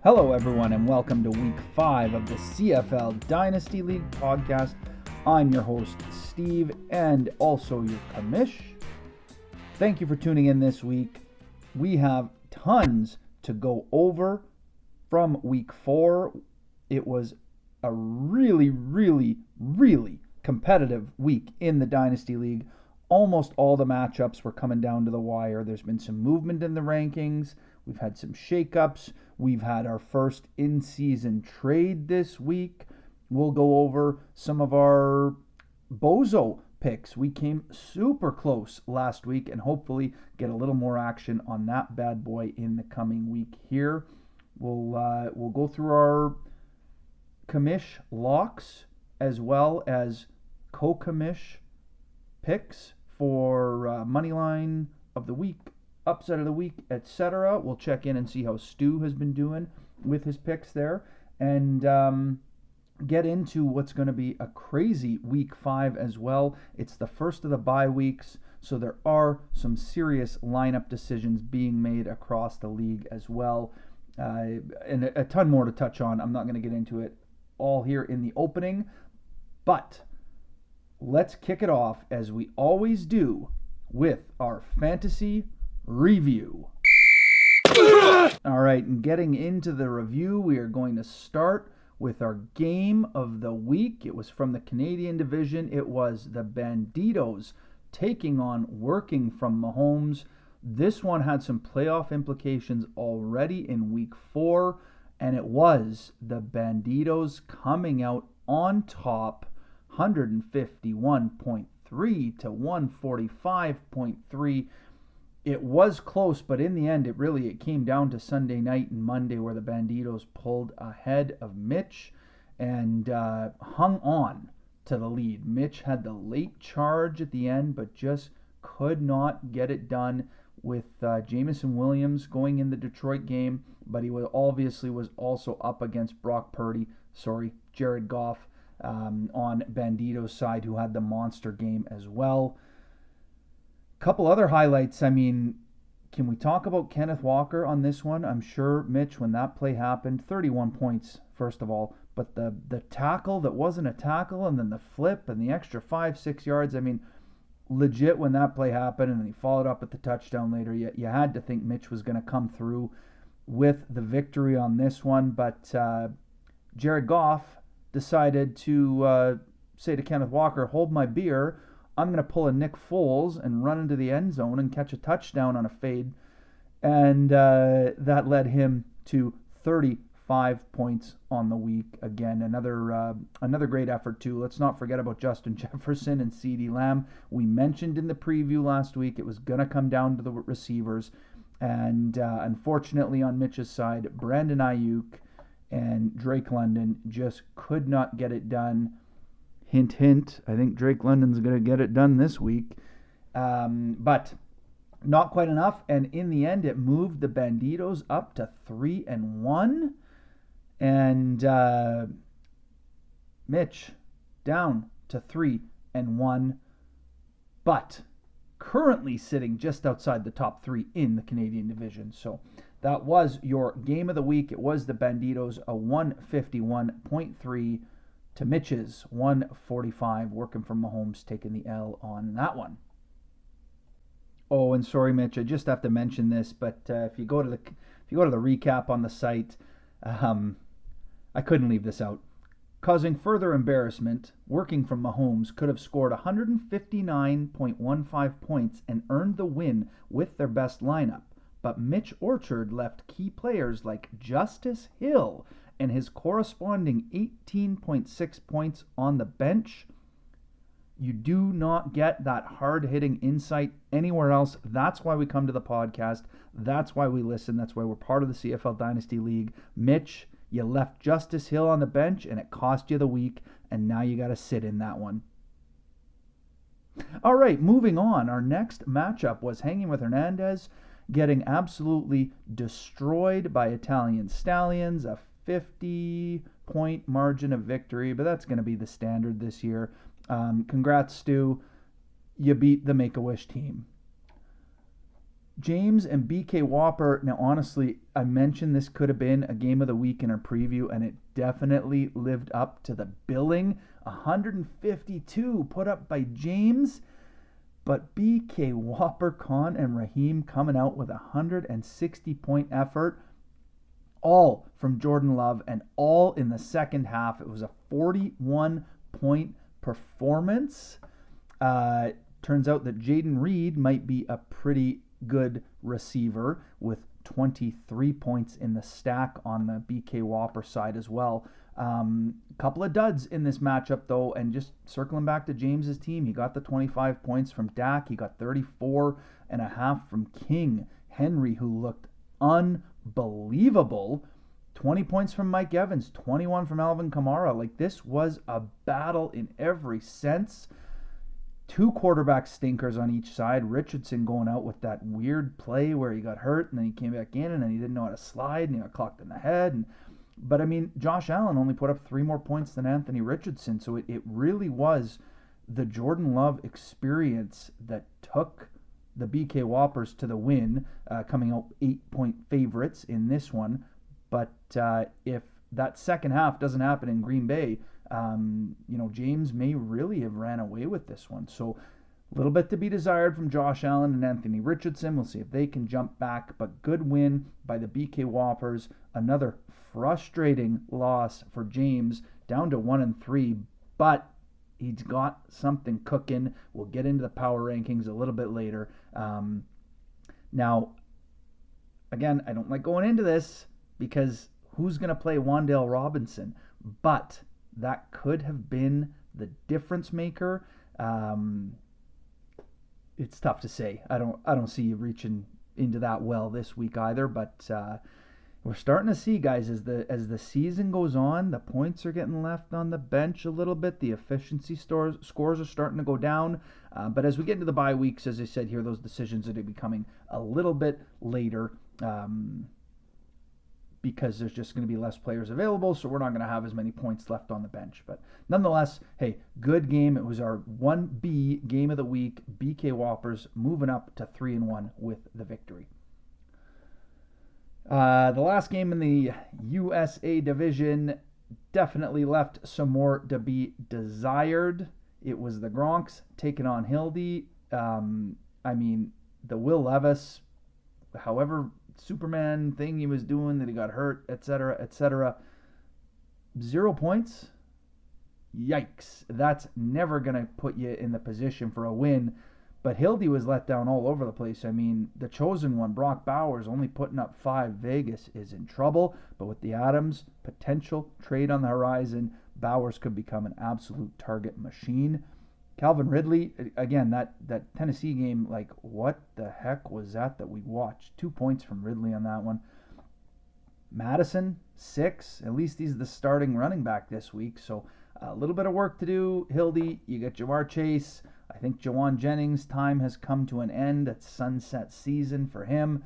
Hello, everyone, and welcome to Week 5 of the CFL Dynasty League podcast. I'm your host, Steve, and also your commish. Thank you for tuning in this week. We have tons to go over from Week 4. It was a really competitive week in the Dynasty League. Almost all the matchups were coming down to the wire. There's been some movement in the rankings. We've had some shakeups. We've had our first in-season trade this week. We'll go over some of our bozo picks. We came super close last week and hopefully get a little more action on that bad boy in the coming week here. We'll go through our commish locks as well as co-commish picks for Moneyline of the week, upset of the week, etc. We'll check in and see how Stu has been doing with his picks there, and get into what's going to be a crazy Week 5 as well. It's the first of the bye weeks, so there are some serious lineup decisions being made across the league as well, and a ton more to touch on. I'm not going to get into it all here in the opening, but let's kick it off, as we always do, with our fantasy review. All right, and getting into the review, we are going to start with our game of the week. It was from the Canadian division. It was the Banditos taking on Working from Mahomes. This one had some playoff implications already in Week 4, and it was the Banditos coming out on top, 151.3 to 145.3. It was close, but in the end, it came down to Sunday night and Monday, where the Banditos pulled ahead of Mitch and hung on to the lead. Mitch had the late charge at the end, but just could not get it done with Jameson Williams going in the Detroit game, but he was also up against Jared Goff on Bandito's side, who had the monster game as well. Couple other highlights. Can we talk about Kenneth Walker on this one? I'm sure, Mitch, when that play happened, 31 points, first of all, but the tackle that wasn't a tackle, and then the flip and the extra 5-6 yards, legit, when that play happened and then he followed up with the touchdown later, you had to think Mitch was going to come through with the victory on this one, but Jared Goff decided to say to Kenneth Walker, hold my beer, I'm going to pull a Nick Foles and run into the end zone and catch a touchdown on a fade. And that led him to 35 points on the week. Again, another great effort, too. Let's not forget about Justin Jefferson and CeeDee Lamb. We mentioned in the preview last week it was going to come down to the receivers. And unfortunately, on Mitch's side, Brandon Ayuk and Drake London just could not get it done. Hint, hint, I think Drake London's going to get it done this week. But not quite enough. And in the end, it moved the Banditos up to 3-1. And Mitch down to 3-1. But currently sitting just outside the top 3 in the Canadian division. So that was your game of the week. It was the Banditos, a 151.3 to Mitch's 145, Working from Mahomes taking the L on that one. Oh, and sorry, Mitch, I just have to mention this, but if you go to the recap on the site, I couldn't leave this out. Causing further embarrassment, Working from Mahomes could have scored 159.15 points and earned the win with their best lineup, but Mitch Orchard left key players like Justice Hill and his corresponding 18.6 points on the bench. You do not get that hard-hitting insight anywhere else. That's why we come to the podcast. That's why we listen. That's why we're part of the CFL Dynasty League. Mitch, you left Justice Hill on the bench, and it cost you the week, and now you got to sit in that one. All right, moving on. Our next matchup was Hanging with Hernandez, getting absolutely destroyed by Italian Stallions, a 50-point margin of victory, but that's going to be the standard this year. Congrats, Stu. You beat the Make-A-Wish team. James and BK Whopper. Now, honestly, I mentioned this could have been a game of the week in our preview, and it definitely lived up to the billing. 152 put up by James, but BK Whopper, Khan, and Raheem coming out with a 160-point effort, all from Jordan Love, and all in the second half. It was a 41-point performance. Turns out that Jaden Reed might be a pretty good receiver with 23 points in the stack on the BK Whopper side as well. Couple of duds in this matchup though, and just circling back to James's team, he got the 25 points from Dak. He got 34.5 from King Henry, who looked unbelievable. 20 points from Mike Evans, 21 from Alvin Kamara. Like, this was a battle in every sense. Two quarterback stinkers on each side. Richardson going out with that weird play where he got hurt and then he came back in and then he didn't know how to slide and he got clocked in the head. But I mean, Josh Allen only put up 3 more points than Anthony Richardson. So it really was the Jordan Love experience that took the BK Whoppers to the win, coming out 8-point favorites in this one. But if that second half doesn't happen in Green Bay, James may really have ran away with this one. So a little bit to be desired from Josh Allen and Anthony Richardson. We'll see if they can jump back, but good win by the BK Whoppers. Another frustrating loss for James, down to 1-3, but he's got something cooking. We'll get into the power rankings a little bit later. Now, again, I don't like going into this because who's going to play Wan'Dale Robinson? But that could have been the difference maker. It's tough to say. I don't see you reaching into that well this week either. But we're starting to see, guys, as the season goes on, the points are getting left on the bench a little bit. The efficiency scores are starting to go down. But as we get into the bye weeks, as I said here, those decisions are becoming a little bit later. Because there's just going to be less players available, so we're not going to have as many points left on the bench. But nonetheless, hey, good game. It was our 1B game of the week. BK Whoppers moving up to 3-1 with the victory. The last game in the USA division definitely left some more to be desired. It was the Gronks taking on Hildy. The Will Levis, however Superman thing he was doing that he got hurt, etc. 0 points. Yikes. That's never going to put you in the position for a win. But Hildy was let down all over the place. I mean, the chosen one, Brock Bowers, only putting up 5. Vegas is in trouble. But with the Adams potential trade on the horizon, Bowers could become an absolute target machine. Calvin Ridley, again, that Tennessee game, like, what the heck was that we watched? 2 points from Ridley on that one. Madison, 6. At least he's the starting running back this week. So a little bit of work to do. Hildy, you got Jamar Chase. I think Jawan Jennings' time has come to an end. It's sunset season for him.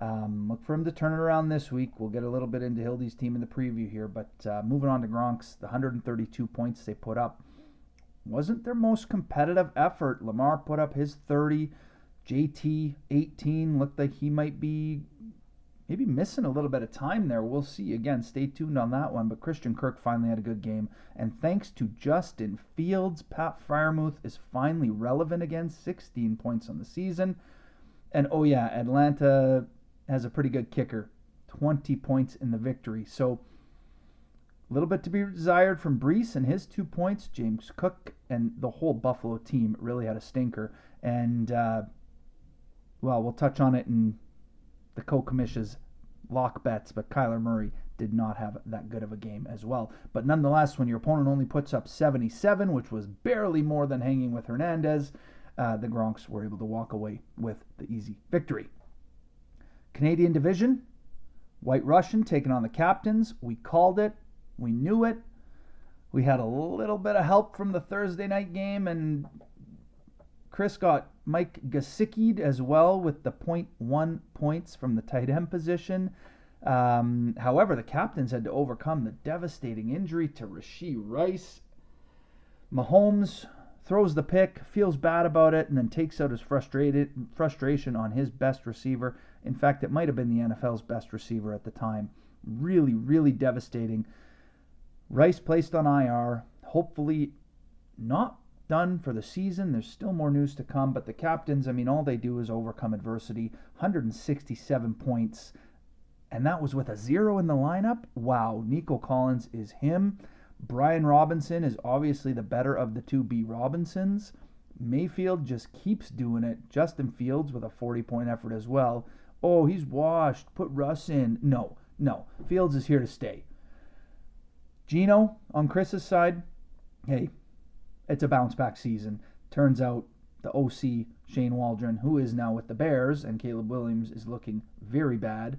Look for him to turn it around this week. We'll get a little bit into Hildy's team in the preview here. But moving on to Gronk's, the 132 points they put up wasn't their most competitive effort. Lamar put up his 30. JT, 18. Looked like he might be maybe missing a little bit of time there. We'll see. Again, stay tuned on that one. But Christian Kirk finally had a good game. And thanks to Justin Fields, Pat Freiermuth is finally relevant again. 16 points on the season. And oh yeah, Atlanta has a pretty good kicker. 20 points in the victory. So a little bit to be desired from Brees and his 2 points. James Cook and the whole Buffalo team really had a stinker. And, we'll touch on it in the co-commission's lock bets, but Kyler Murray did not have that good of a game as well. But nonetheless, when your opponent only puts up 77, which was barely more than hanging with Hernandez, the Gronks were able to walk away with the easy victory. Canadian division, White Russian taking on the Captains. We called it. We knew it. We had a little bit of help from the Thursday night game, and Chris got Mike Gesicki'd as well with the 0.1 points from the tight end position. However, the Captains had to overcome the devastating injury to Rashee Rice. Mahomes throws the pick, feels bad about it, and then takes out his frustration on his best receiver. In fact, it might have been the NFL's best receiver at the time. Really, really devastating. Rice placed on IR. Hopefully not done for the season. There's still more news to come, but the captains, all they do is overcome adversity. 167 points, and that was with a 0 in the lineup. Wow, Nico Collins is him. Brian Robinson is obviously the better of the two B. Robinsons. Mayfield just keeps doing it. Justin Fields with a 40-point effort as well. Oh, he's washed. Put Russ in. No. Fields is here to stay. Gino, on Chris's side, hey, it's a bounce-back season. Turns out the OC, Shane Waldron, who is now with the Bears, and Caleb Williams is looking very bad.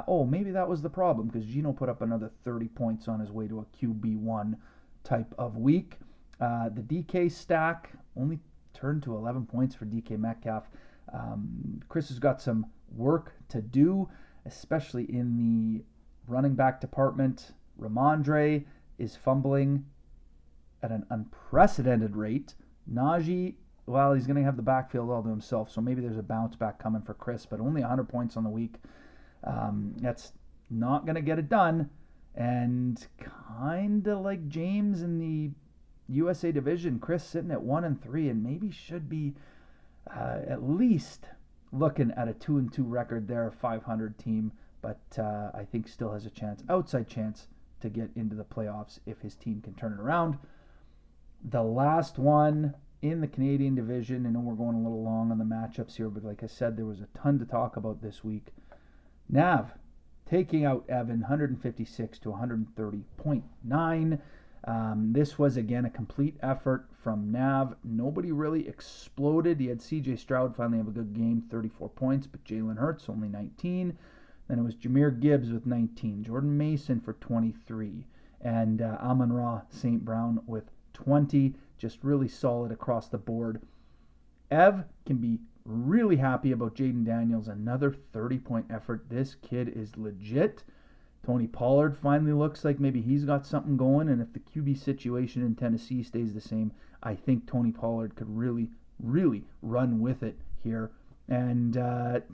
Maybe that was the problem, because Gino put up another 30 points on his way to a QB1 type of week. The DK stack only turned to 11 points for DK Metcalf. Chris has got some work to do, especially in the running back department. Ramondre is fumbling at an unprecedented rate. Najee, well, he's going to have the backfield all to himself, so maybe there's a bounce back coming for Chris, but only 100 points on the week. That's not going to get it done. And kind of like James in the USA division, Chris sitting at 1-3 and maybe should be at least looking at a 2-2 record there, 500 team, but I think still has a chance, outside chance, to get into the playoffs if his team can turn it around. The last one in the Canadian division, I know we're going a little long on the matchups here, but like I said, there was a ton to talk about this week. Nav taking out Evan, 156 to 130.9. This was, again, a complete effort from Nav. Nobody really exploded. He had CJ Stroud finally have a good game, 34 points, but Jalen Hurts only 19. Then it was Jahmyr Gibbs with 19, Jordan Mason for 23, and Amon-Ra St. Brown with 20. Just really solid across the board. Ev can be really happy about Jaden Daniels, another 30-point effort. This kid is legit. Tony Pollard finally looks like maybe he's got something going, and if the QB situation in Tennessee stays the same, I think Tony Pollard could really, really run with it here. And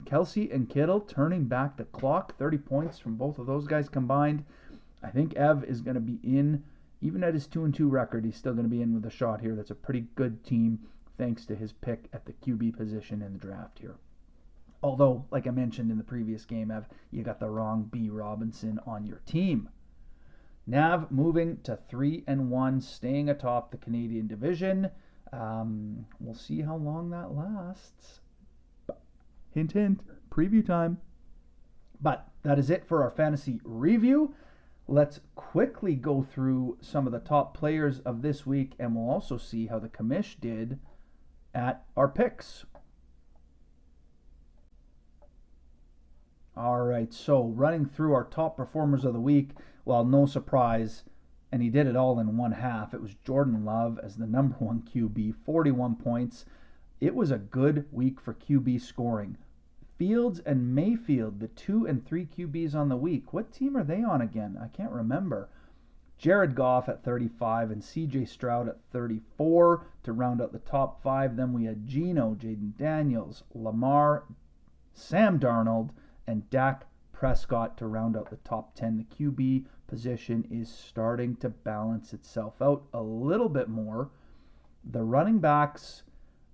Kelsey and Kittle turning back the clock, 30 points from both of those guys combined. I think Ev is going to be in, even at his 2-2 record, he's still going to be in with a shot here. That's a pretty good team, thanks to his pick at the QB position in the draft here. Although, like I mentioned in the previous game, Ev, you got the wrong B. Robinson on your team. Nav moving to 3-1, staying atop the Canadian division. We'll see how long that lasts. Hint, hint, preview time. But that is it for our fantasy review. Let's quickly go through some of the top players of this week, and we'll also see how the commish did at our picks. All right, so running through our top performers of the week, well, no surprise, and he did it all in one half. It was Jordan Love as the number one QB, 41 points. It was a good week for QB scoring. Fields and Mayfield, the 2 and 3 QBs on the week. What team are they on again? I can't remember. Jared Goff at 35 and CJ Stroud at 34 to round out the top 5. Then we had Gino, Jaden Daniels, Lamar, Sam Darnold, and Dak Prescott to round out the top 10. The QB position is starting to balance itself out a little bit more. The running backs,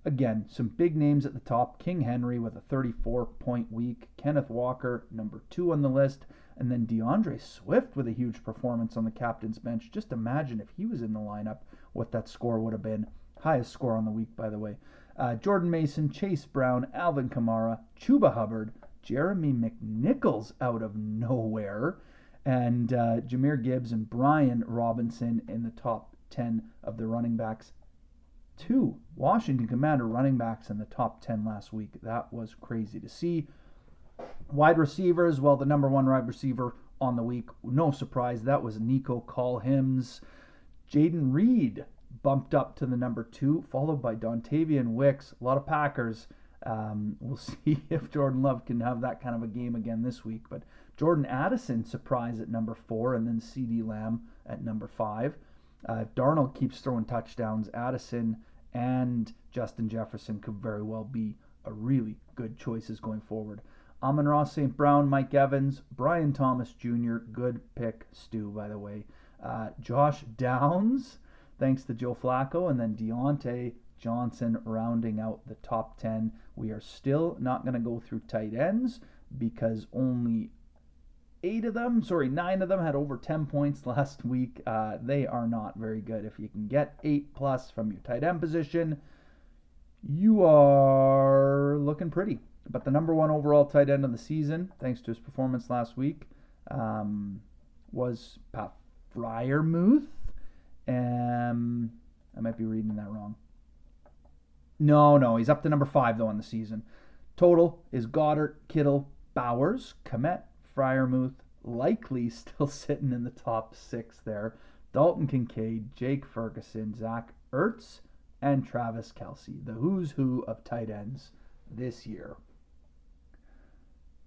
again, some big names at the top. King Henry with a 34-point week. Kenneth Walker, number 2 on the list. And then DeAndre Swift with a huge performance on the captain's bench. Just imagine if he was in the lineup, what that score would have been. Highest score on the week, by the way. Jordan Mason, Chase Brown, Alvin Kamara, Chuba Hubbard, Jeremy McNichols out of nowhere, and Jahmyr Gibbs and Brian Robinson in the top 10 of the running backs. 2 Washington Commander running backs in the top 10 last week. That was crazy to see. Wide receivers, well, the number 1 wide receiver on the week, no surprise, that was Nico Collins. Jaden Reed bumped up to the number 2, followed by Dontavian Wicks. A lot of Packers. We'll see if Jordan Love can have that kind of a game again this week. But Jordan Addison surprised at number 4, and then CeeDee Lamb at number 5. If Darnold keeps throwing touchdowns, Addison and Justin Jefferson could very well be a really good choices going forward. Amon-Ra St. Brown, Mike Evans, Brian Thomas Jr., good pick, Stu, by the way. Josh Downs, thanks to Joe Flacco, and then Deontay Johnson rounding out the top 10. We are still not going to go through tight ends because only 9 of them had over 10 points last week. They are not very good. If you can get 8 plus from your tight end position, you are looking pretty. But the number 1 overall tight end of the season, thanks to his performance last week, was Pat Freiermuth. I might be reading that wrong. No, he's up to number 5 though on the season. Total is Goddard, Kittle, Bowers, Kmet, Freiermuth, likely still sitting in the top 6 there. Dalton Kincaid, Jake Ferguson, Zach Ertz, and Travis Kelce, the who's who of tight ends this year.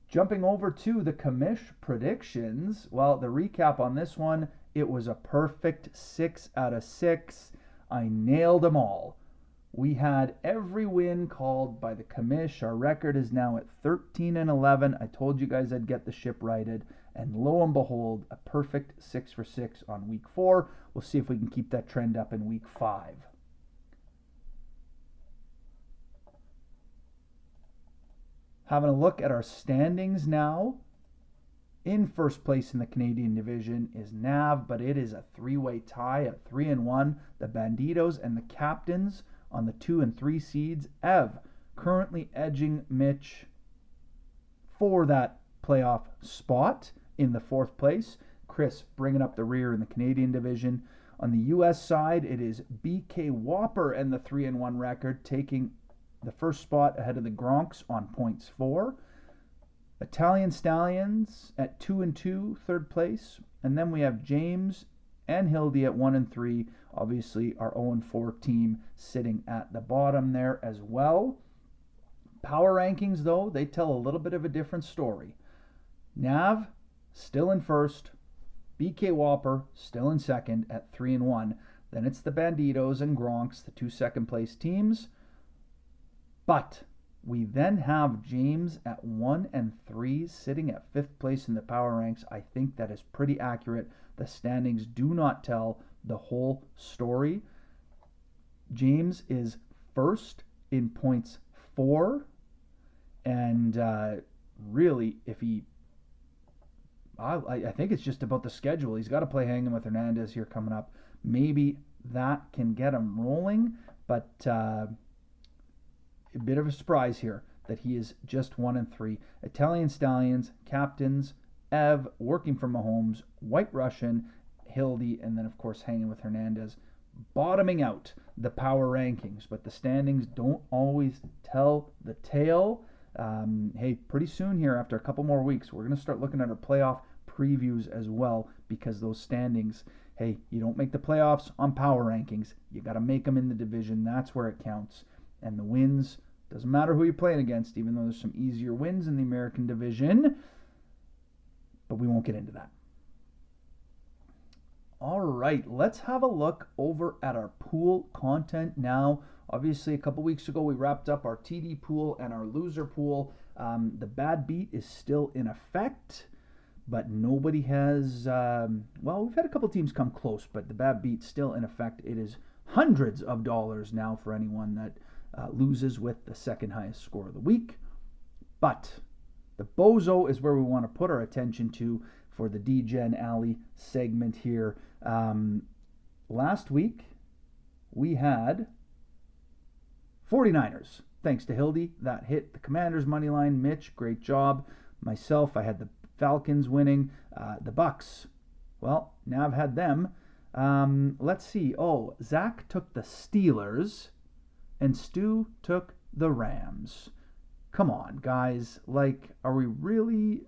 Jumping over to the commish predictions, well, the recap on this one, it was a perfect 6 out of 6. I nailed them all. We had every win called by the commish. Our record is now at 13-11. I told you guys I'd get the ship righted, and lo and behold, a perfect 6 for 6 on week 4. We'll see if we can keep that trend up in week 5. Having a look at our standings now. In first place in the Canadian division is Nav, but it is a 3-way tie at 3-1. The Banditos and the Captains on the 2 and 3 seeds. Ev currently edging Mitch for that playoff spot in the 4th place. Chris bringing up the rear in the Canadian division. On the U.S. side, it is BK Whopper and the 3-1 record taking the first spot ahead of the Gronks on points 4. Italian Stallions at 2 and 2, 3rd place. And then we have James and Hildy at 1 and 3. Obviously, our 0 and 4 team sitting at the bottom there as well. Power rankings, though, they tell a little bit of a different story. Nav still in first. BK Whopper still in second at 3 and 1. Then it's the Banditos and Gronks, the 2 second place teams. But we then have James at 1 and 3, sitting at 5th place in the power ranks. I think that is pretty accurate. The standings do not tell the whole story. James is first in points 4. And really, if he... I think it's just about the schedule. He's got to play hanging with Hernandez here coming up. Maybe that can get him rolling. But... a bit of a surprise here that he is just 1 and 3. Italian Stallions, Captains, Ev, working for Mahomes, White Russian, Hildy, and then of course hanging with Hernandez, bottoming out the power rankings. But the standings don't always tell the tale. Hey, pretty soon here, after a couple more weeks, we're going to start looking at our playoff previews as well, because those standings, hey, you don't make the playoffs on power rankings. You got to make them in the division. That's where it counts. And the wins, doesn't matter who you're playing against, even though there's some easier wins in the American division. But we won't get into that. All right, let's have a look over at our pool content now. Obviously, a couple weeks ago, we wrapped up our TD pool and our loser pool. The bad beat is still in effect, but nobody has... well, we've had a couple teams come close, but the bad beat's still in effect. It is hundreds of dollars now for anyone that loses with the second highest score of the week. But the bozo is where we want to put our attention to for the DGen Alley segment here. Last week, we had 49ers. Thanks to Hildy, that hit the Commanders money line. Mitch, great job. Myself, I had the Falcons winning. The Bucks, well, Nav had them. Let's see. Oh, Zach took the Steelers, and Stu took the Rams. Come on, guys. Like, are we really...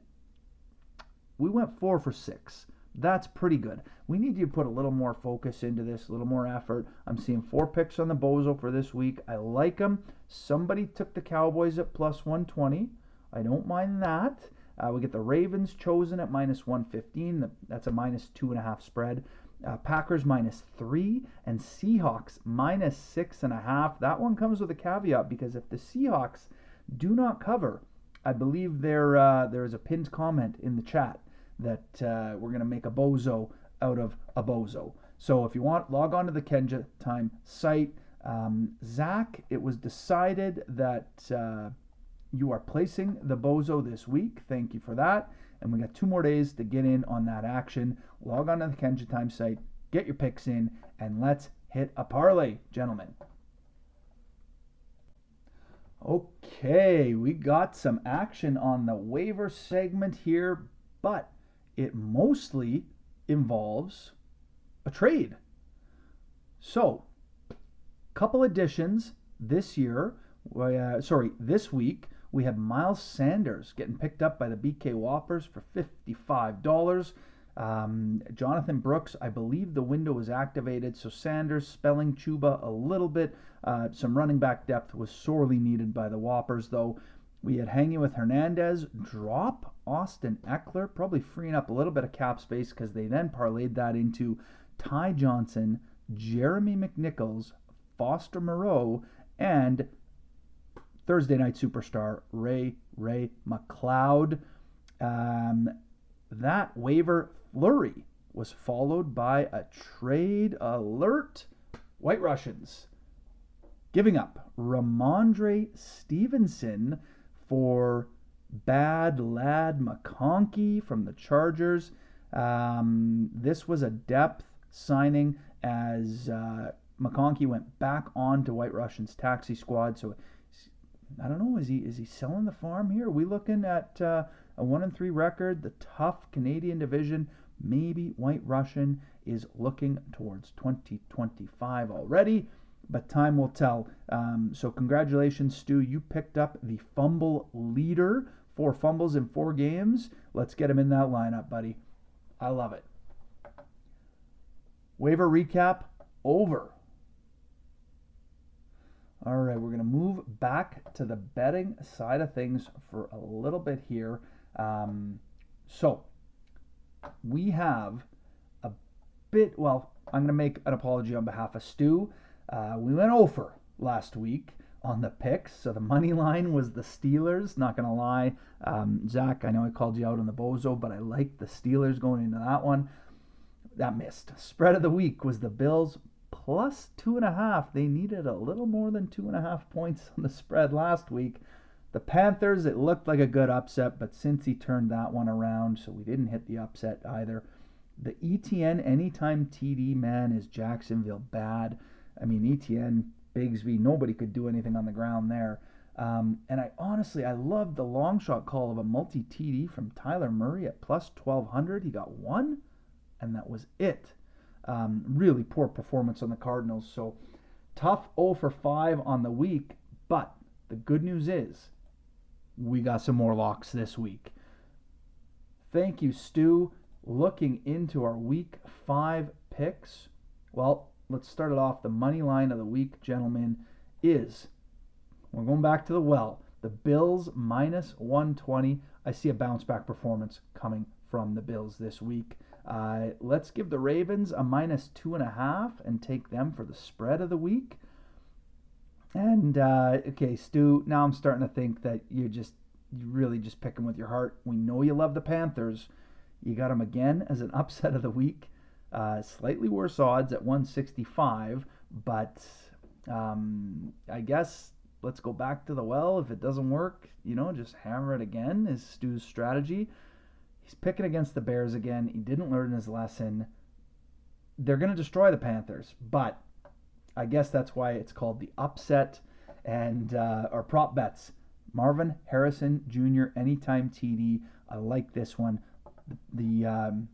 We went 4 for 6. That's pretty good. We need to put a little more focus into this, a little more effort. I'm seeing 4 picks on the bozo for this week. I like them. Somebody took the Cowboys at plus 120. I don't mind that. We get the Ravens chosen at minus 115. That's a minus 2.5 spread. Packers -3, and Seahawks -6.5. That one comes with a caveat because if the Seahawks do not cover, I believe there is a pinned comment in the chat that we're going to make a bozo out of a bozo. So if you want, log on to the Kenja Time site. Zach, it was decided that you are placing the bozo this week. Thank you for that. And we got 2 more days to get in on that action. Log on to the Kenja Time site, get your picks in, and let's hit a parlay, gentlemen. Okay, we got some action on the waiver segment here, but it mostly involves a trade. So, couple additions this week. We have Miles Sanders getting picked up by the BK Whoppers for $55. Jonathan Brooks, I believe the window was activated, so Sanders spelling Chuba a little bit. Some running back depth was sorely needed by the Whoppers, though. We had hanging with Hernandez, drop Austin Eckler, probably freeing up a little bit of cap space because they then parlayed that into Ty Johnson, Jeremy McNichols, Foster Moreau, and Thursday night superstar Ray McLeod. That waiver flurry was followed by a trade alert. White Russians giving up Ramondre Stevenson for Bad Lad McConkey from the Chargers. This was a depth signing as McConkey went back on to White Russians taxi squad. So I don't know, is he selling the farm here? Are we looking at a 1-3 record, the tough Canadian division? Maybe White Russian is looking towards 2025 already, but time will tell. So congratulations, Stu. You picked up the fumble leader. 4 fumbles in 4 games. Let's get him in that lineup, buddy. I love it. Waiver recap over. All right, we're going to move back to the betting side of things for a little bit here. So we have a bit, well, I'm going to make an apology on behalf of Stu. We went over last week on the picks. So the money line was the Steelers. Not going to lie. Zach, I know I called you out on the bozo, but I liked the Steelers going into that one. That missed. Spread of the week was the Bills plus 2.5. They needed a little more than 2.5 points on the spread last week. The Panthers, it looked like a good upset, but since he turned that one around, so we didn't hit the upset either. The ETN anytime TD, man, is Jacksonville bad. I mean, ETN, Bigsby, nobody could do anything on the ground there. And I loved the long shot call of a multi-TD from Tyler Murray at plus 1,200. He got 1, and that was it. Really poor performance on the Cardinals. So tough 0 for 5 on the week, but the good news is we got some more locks this week. Thank you, Stu. Looking into our week 5 picks. Well, let's start it off. The money line of the week, gentlemen, is, we're going back to the well, the Bills minus 120. I see a bounce back performance coming from the Bills this week. Let's give the Ravens a minus 2.5 and take them for the spread of the week. And, okay, Stu, now I'm starting to think that you really just pick them with your heart. We know you love the Panthers. You got them again as an upset of the week. Slightly worse odds at 165, but I guess let's go back to the well. If it doesn't work, just hammer it again is Stu's strategy. He's picking against the Bears again. He didn't learn his lesson. They're going to destroy the Panthers, but I guess that's why it's called the upset and our prop bets. Marvin Harrison Jr. anytime TD. I like this one. The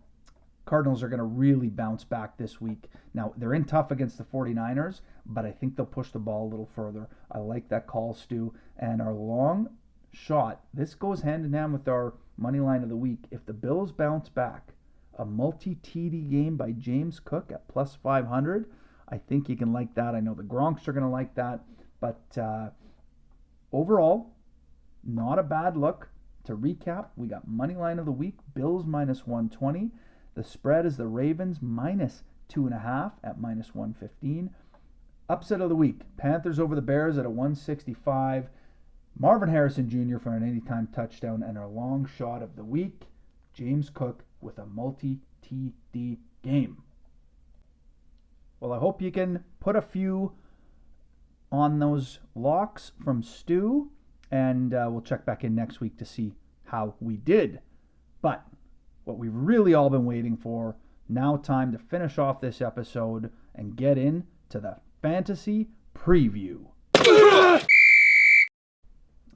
Cardinals are going to really bounce back this week. Now, they're in tough against the 49ers, but I think they'll push the ball a little further. I like that call, Stu. And our long shot, this goes hand in hand with our money line of the week. If the Bills bounce back, a multi-TD game by James Cook at plus 500, I think you can like that. I know the Gronks are going to like that. But overall, not a bad look. To recap, we got money line of the week, Bills minus 120. The spread is the Ravens minus 2.5 at minus 115. Upset of the week, Panthers over the Bears at a 165. Marvin Harrison Jr. for an anytime touchdown, and our long shot of the week, James Cook with a multi-TD game. Well, I hope you can put a few on those locks from Stu, and we'll check back in next week to see how we did. But what we've really all been waiting for, now time to finish off this episode and get into the fantasy preview.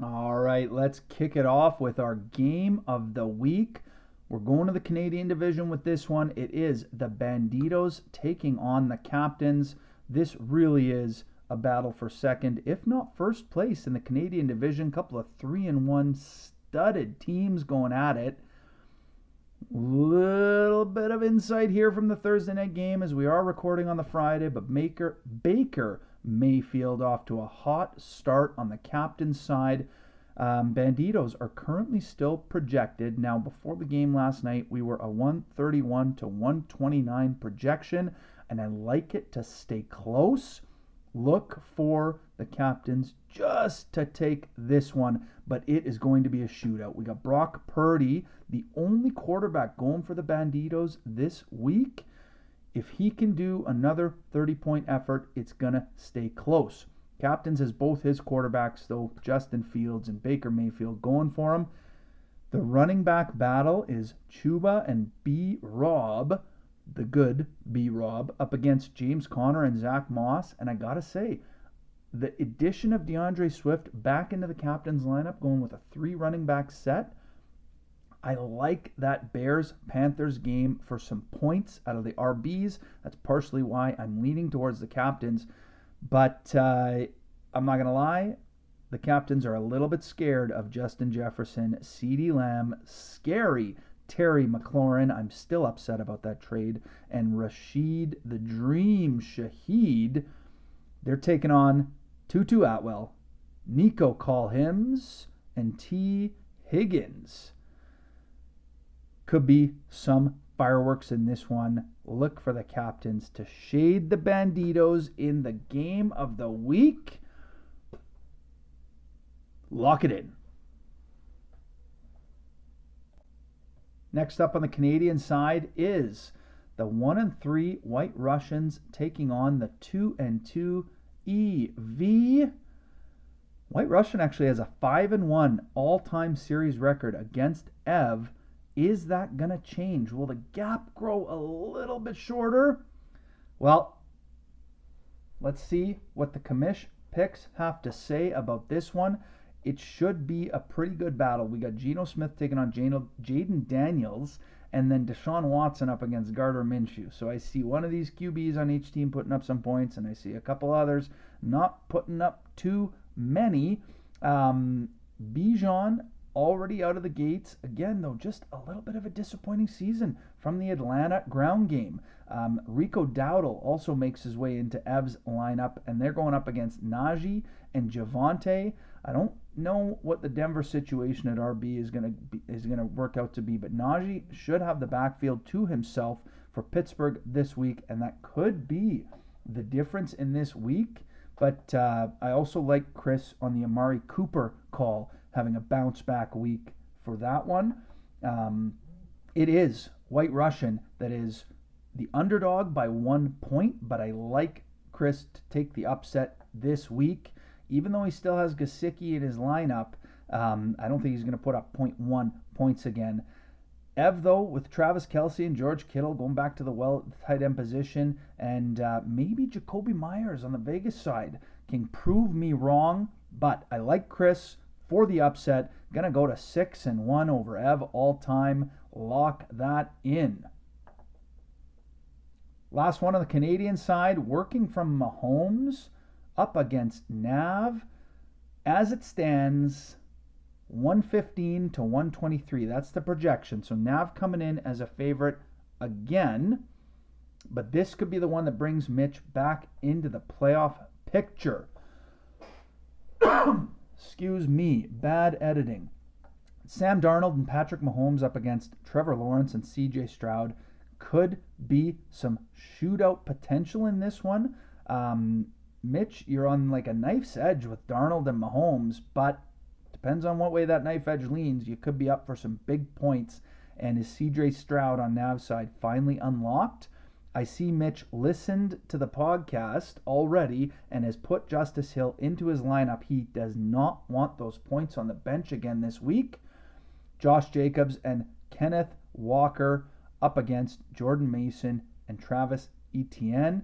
All right, let's kick it off with our game of the week. We're going to the Canadian division with this one. It is the Banditos taking on the Captains. This really is a battle for second, if not first place in the Canadian division. Couple of 3-1 studded teams going at it. Little bit of insight here from the Thursday night game as we are recording on the Friday, but Baker Mayfield off to a hot start on the Captains side. Banditos are currently still projected. Now, before the game last night, we were a 131 to 129 projection, and I like it to stay close. Look for the Captains just to take this one, but it is going to be a shootout. We got Brock Purdy, the only quarterback going for the Banditos this week. If he can do another 30-point effort, it's going to stay close. Captains has both his quarterbacks, though, Justin Fields and Baker Mayfield, going for him. The running back battle is Chuba and B-Rob, the good B-Rob, up against James Conner and Zach Moss. And I got to say, the addition of DeAndre Swift back into the Captains lineup, going with a 3 running back set, I like that Bears-Panthers game for some points out of the RBs. That's partially why I'm leaning towards the Captains. But I'm not going to lie, the Captains are a little bit scared of Justin Jefferson, CeeDee Lamb, scary Terry McLaurin. I'm still upset about that trade. And Rashid the Dream Shaheed. They're taking on Tutu Atwell, Nico Call-Hims, and T. Higgins. Could be some fireworks in this one. Look for the Captains to shade the Banditos in the game of the week. Lock it in. Next up on the Canadian side is the 1-3 White Russians taking on the 2-2 EV. White Russian actually has a 5-1 all-time series record against Ev. Is that going to change? Will the gap grow a little bit shorter? Well, let's see what the commish picks have to say about this one. It should be a pretty good battle. We got Geno Smith taking on Jaden Daniels, and then Deshaun Watson up against Gardner Minshew. So I see one of these QBs on each team putting up some points, and I see a couple others not putting up too many. Bijan already out of the gates. Again, though, just a little bit of a disappointing season from the Atlanta ground game. Rico Dowdle also makes his way into Ev's lineup, and they're going up against Najee and Javonte. I don't know what the Denver situation at RB is going to work out to be, but Najee should have the backfield to himself for Pittsburgh this week, and that could be the difference in this week. But I also like Chris on the Amari Cooper call, having a bounce back week for that one. It is White Russian that is the underdog by 1 point, but I like Chris to take the upset this week. Even though he still has Gesicki in his lineup, I don't think he's going to put up 0.1 points again. Ev, though, with Travis Kelce and George Kittle going back to the tight end position, and maybe Jacoby Myers on the Vegas side can prove me wrong, but I like Chris for the upset. Going to go to 6-1 over Ev all time. Lock that in. Last one on the Canadian side, working from Mahomes up against Nav. As it stands, 115 to 123. That's the projection. So Nav coming in as a favorite again. But this could be the one that brings Mitch back into the playoff picture. Excuse me, bad editing. Sam Darnold and Patrick Mahomes up against Trevor Lawrence and CJ Stroud. Could be some shootout potential in this one. Mitch, you're on like a knife's edge with Darnold and Mahomes, but depends on what way that knife edge leans. You could be up for some big points. And is CJ Stroud on Nav's side finally unlocked? I see Mitch listened to the podcast already and has put Justice Hill into his lineup. He does not want those points on the bench again this week. Josh Jacobs and Kenneth Walker up against Jordan Mason and Travis Etienne.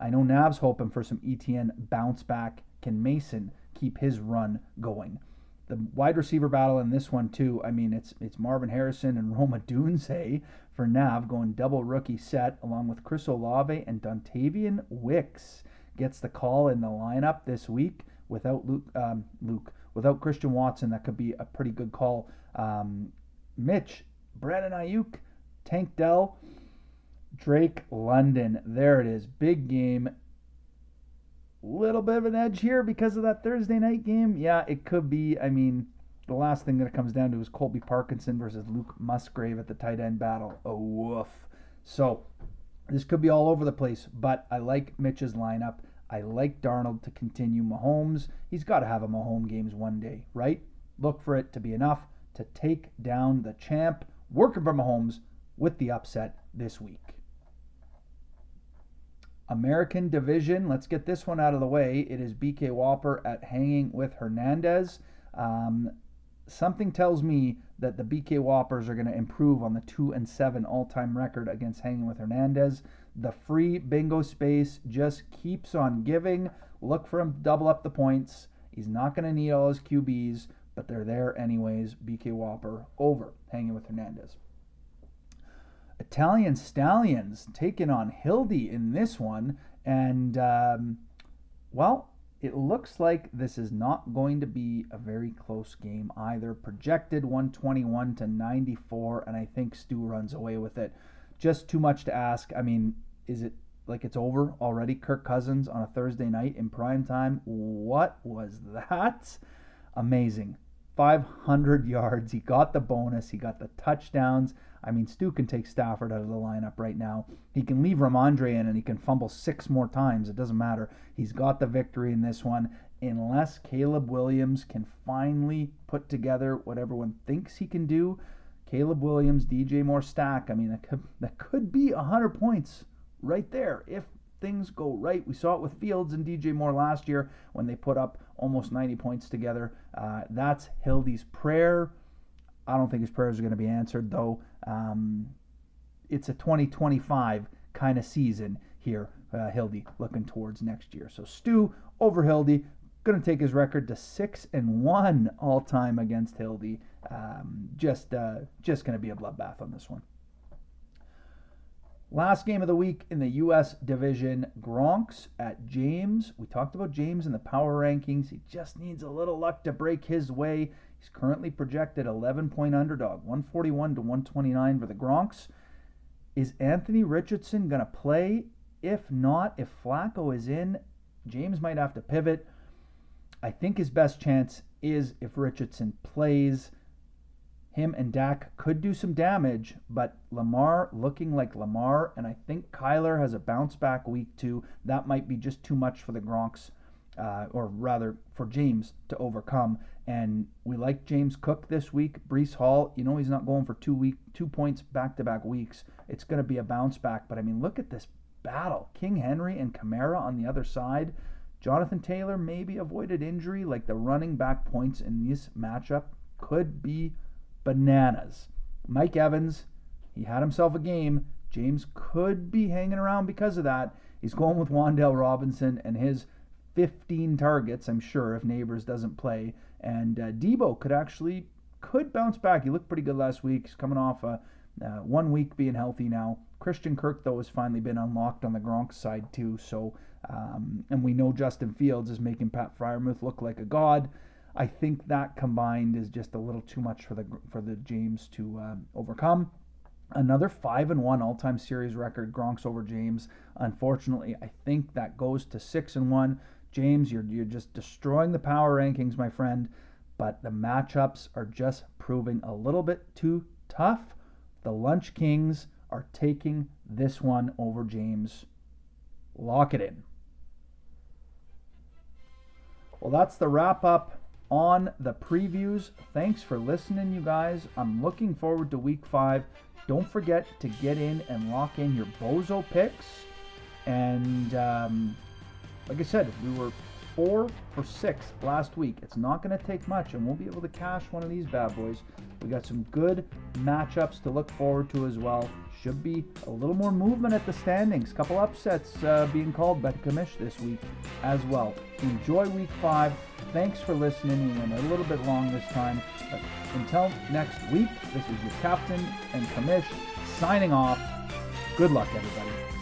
I know Nav's hoping for some Etienne bounce back. Can Mason keep his run going? The wide receiver battle in this one too. I mean, it's Marvin Harrison and Rome Odunze for Nav going double rookie set along with Chris Olave and Dontavian Wicks gets the call in the lineup this week without without Christian Watson. That could be a pretty good call. Mitch, Brandon Ayuk, Tank Dell, Drake London. There it is. Big game. Little bit of an edge here because of that Thursday night game. Yeah, it could be. I mean, the last thing that it comes down to is Colby Parkinson versus Luke Musgrave at the tight end battle. Oh, woof. So this could be all over the place, but I like Mitch's lineup. I like Darnold to continue Mahomes. He's got to have a Mahomes games one day, right? Look for it to be enough to take down the champ. Working for Mahomes with the upset this week. American Division, let's get this one out of the way. It is BK Whopper at Hanging with Hernandez. Something tells me that the BK Whoppers are going to improve on the 2-7 all-time record against Hanging with Hernandez. The free bingo space just keeps on giving. Look for him to double up the points. He's not going to need all his QBs, but they're there anyways. BK Whopper over Hanging with Hernandez. Italian Stallions taking on Hildy in this one. And, well, it looks like this is not going to be a very close game either. Projected 121-94, and I think Stu runs away with it. Just too much to ask. I mean, is it like it's over already? Kirk Cousins on a Thursday night in prime time. What was that? Amazing. 500 yards. He got the bonus. He got the touchdowns. I mean, Stu can take Stafford out of the lineup right now. He can leave Ramondre in and he can fumble 6 more times. It doesn't matter. He's got the victory in this one. Unless Caleb Williams can finally put together what everyone thinks he can do. Caleb Williams, DJ Moore stack. I mean, that could be 100 points right there if things go right. We saw it with Fields and DJ Moore last year when they put up almost 90 points together. That's Hildy's prayer. I don't think his prayers are going to be answered, though. It's a 2025 kind of season here, Hildy, looking towards next year. So Stu over Hildy, going to take his record to 6-1 all-time against Hildy. Just going to be a bloodbath on this one. Last game of the week in the U.S. division, Gronks at James. We talked about James in the power rankings. He just needs a little luck to break his way. He's currently projected 11-point underdog, 141-129 for the Gronks. Is Anthony Richardson going to play? If not, if Flacco is in, James might have to pivot. I think his best chance is if Richardson plays. Him and Dak could do some damage, but Lamar looking like Lamar, and I think Kyler has a bounce back week too. That might be just too much for the Gronks, or rather for James to overcome. And we like James Cook this week. Breece Hall, you know he's not going for 2 points back-to-back weeks. It's going to be a bounce back. But I mean, look at this battle. King Henry and Kamara on the other side. Jonathan Taylor maybe avoided injury. Like the running back points in this matchup could be bananas. Mike Evans, he had himself a game. James could be hanging around because of that. He's going with Wan'Dale Robinson and his 15 targets, I'm sure, if Neighbors doesn't play. And Debo could bounce back. He looked pretty good last week. He's coming off 1 week being healthy now. Christian Kirk, though, has finally been unlocked on the Gronk side, too. So, and we know Justin Fields is making Pat Freiermuth look like a god. I think that combined is just a little too much for the James to overcome. Another 5-1 all-time series record, Gronk's over James. Unfortunately, I think that goes to 6-1. James, you're just destroying the power rankings, my friend. But the matchups are just proving a little bit too tough. The Lunch Kings are taking this one over James. Lock it in. Well, that's the wrap up on the previews. Thanks for listening, you guys. I'm looking forward to week 5. Don't forget to get in and lock in your Bozo picks. And like I said, we were 4 for 6 last week. It's not going to take much, and we'll be able to cash one of these bad boys. We got some good matchups to look forward to as well. Should be a little more movement at the standings. Couple upsets being called by Kamish this week as well. Enjoy week 5. Thanks for listening. We went a little bit long this time. But until next week, this is your captain and Kamish signing off. Good luck, everybody.